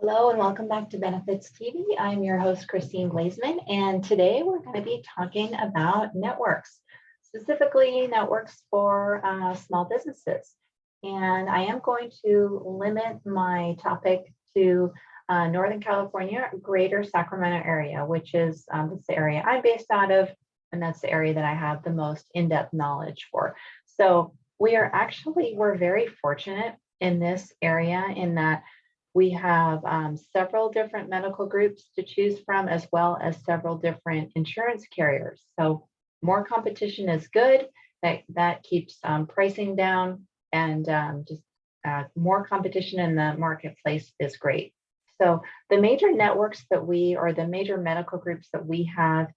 Hello and welcome back to Benefits TV. I'm your host, Christine Blazeman, and today we're going to be talking about networks, specifically networks for small businesses. And I am going to limit my topic to Northern California, Greater Sacramento area, which is that's the area I'm based out of, and that's the area that I have the most in-depth knowledge for. So we're very fortunate in this area in that we have several different medical groups to choose from, as well as several different insurance carriers. So more competition is good. That keeps pricing down, and just more competition in the marketplace is great. So the major networks or the major medical groups that we have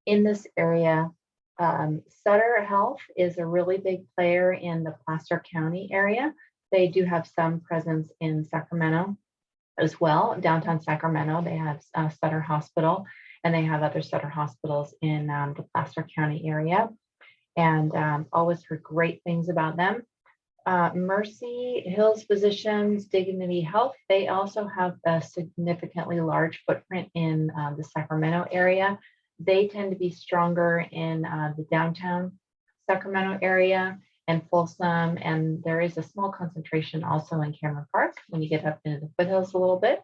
in this area, Sutter Health is a really big player in the Placer County area. They do have some presence in Sacramento as well. Downtown Sacramento, they have Sutter Hospital, and they have other Sutter hospitals in the Placer County area, and always heard great things about them. Mercy Hills Physicians, Dignity Health, they also have a significantly large footprint in the Sacramento area. They tend to be stronger in the downtown Sacramento area and Folsom, and there is a small concentration also in Cameron Park when you get up into the foothills a little bit.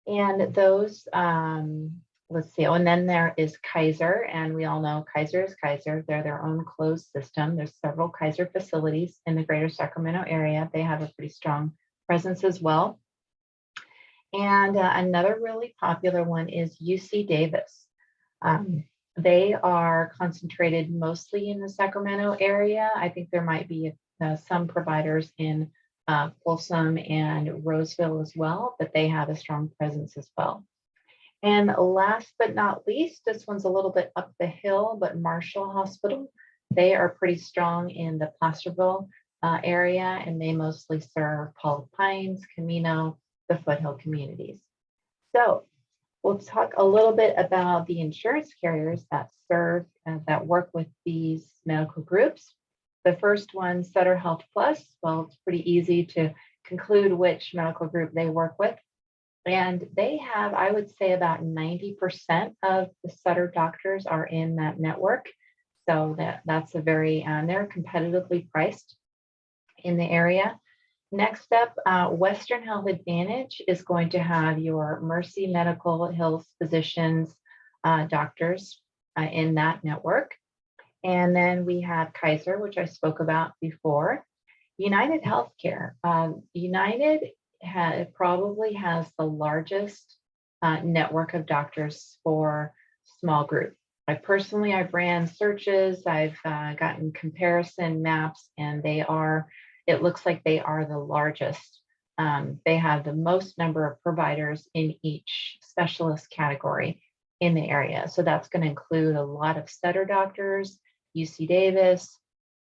And those, let's see, and then there is Kaiser, and we all know Kaiser is Kaiser. They're their own closed system. There's several Kaiser facilities in the Greater Sacramento area. They have a pretty strong presence as well. And another really popular one is UC Davis. They are concentrated mostly in the Sacramento area. I think there might be some providers in Folsom and Roseville as well, but they have a strong presence as well. And last but not least, this one's a little bit up the hill, but Marshall Hospital, they are pretty strong in the Placerville area, and they mostly serve Pollock Pines, Camino, the foothill communities. So we'll talk a little bit about the insurance carriers that that work with these medical groups. The first one, Sutter Health Plus. Well, it's pretty easy to conclude which medical group they work with. And they have, I would say, about 90% of the Sutter doctors are in that network. So that's a very, they're competitively priced in the area. Next up, Western Health Advantage is going to have your Mercy Medical Hills Physicians doctors in that network. And then we have Kaiser, which I spoke about before. United Healthcare. United probably has the largest network of doctors for small group. I've ran searches, I've gotten comparison maps, and it looks like they are the largest. They have the most number of providers in each specialist category in the area. So that's going to include a lot of Sutter doctors, UC Davis,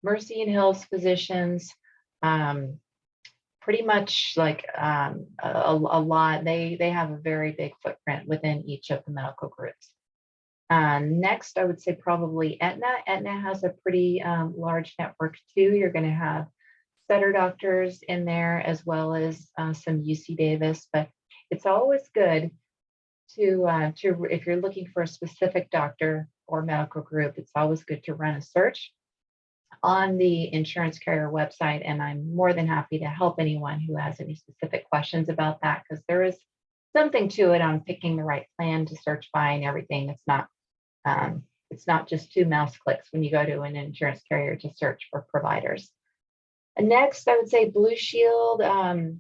Mercy and Hills physicians, pretty much like a lot. They have a very big footprint within each of the medical groups. Next, I would say probably Aetna. Aetna has a pretty large network too. You're going to have Sutter doctors in there, as well as some UC Davis, but it's always good to if you're looking for a specific doctor or medical group, it's always good to run a search on the insurance carrier website, and I'm more than happy to help anyone who has any specific questions about that, because there is something to it on picking the right plan to search by and everything. It's not just 2 mouse clicks when you go to an insurance carrier to search for providers. Next, I would say Blue Shield, their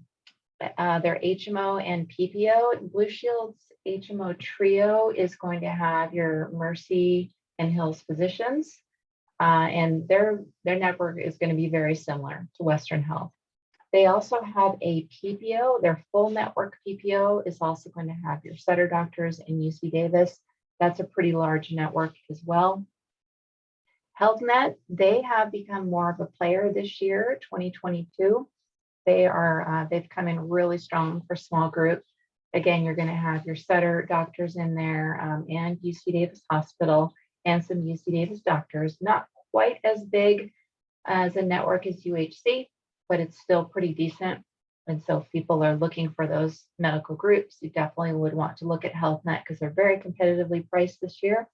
HMO and PPO. Blue Shield's HMO trio is going to have your Mercy and Hills physicians, and their network is going to be very similar to Western Health. They also have a PPO. Their full network PPO is also going to have your Sutter doctors and UC Davis. That's a pretty large network as well. HealthNet, they have become more of a player this year, 2022. They've come in really strong for small groups. Again, you're going to have your Sutter doctors in there, and UC Davis Hospital and some UC Davis doctors. Not quite as big as a network as UHC, but it's still pretty decent. And so if people are looking for those medical groups, you definitely would want to look at Health Net because they're very competitively priced this year.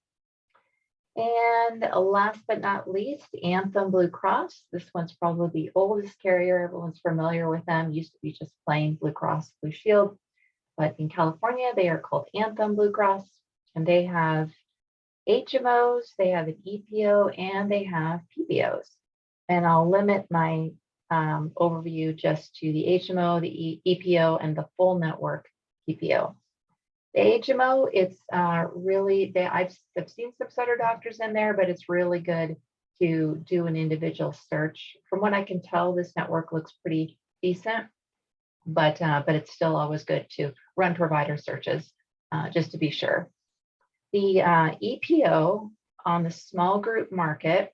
And last but not least, Anthem Blue Cross. This one's probably the oldest carrier. Everyone's familiar with them. Used to be just plain Blue Cross Blue Shield, but in California, they are called Anthem Blue Cross, and they have HMOs, they have an EPO, and they have PPOs. And I'll limit my overview just to the HMO, the EPO, and the full network PPO. The HMO, it's really, I've seen some Sutter doctors in there, but it's really good to do an individual search. From what I can tell, this network looks pretty decent, but it's still always good to run provider searches just to be sure. The EPO on the small group market,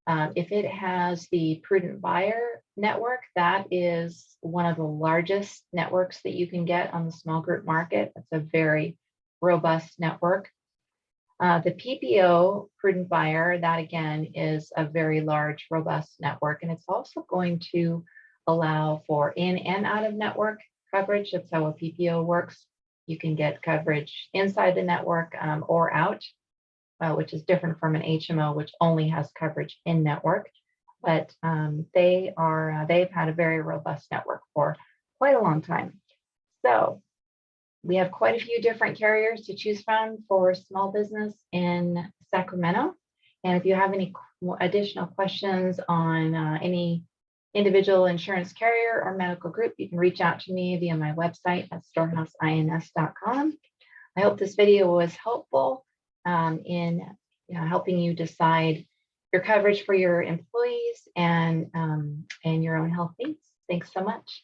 if it has the Prudent Buyer network, that is one of the largest networks that you can get on the small group market. It's a very robust network. The PPO, Prudent Buyer, that again is a very large, robust network, and it's also going to allow for in and out of network coverage. That's how a PPO works. You can get coverage inside the network or out, which is different from an HMO, which only has coverage in network. But they've had a very robust network for quite a long time. So we have quite a few different carriers to choose from for small business in Sacramento. And if you have any additional questions on any individual insurance carrier or medical group, you can reach out to me via my website at storehouse.ins.com. I hope this video was helpful in helping you decide your coverage for your employees and your own health needs. Thanks so much.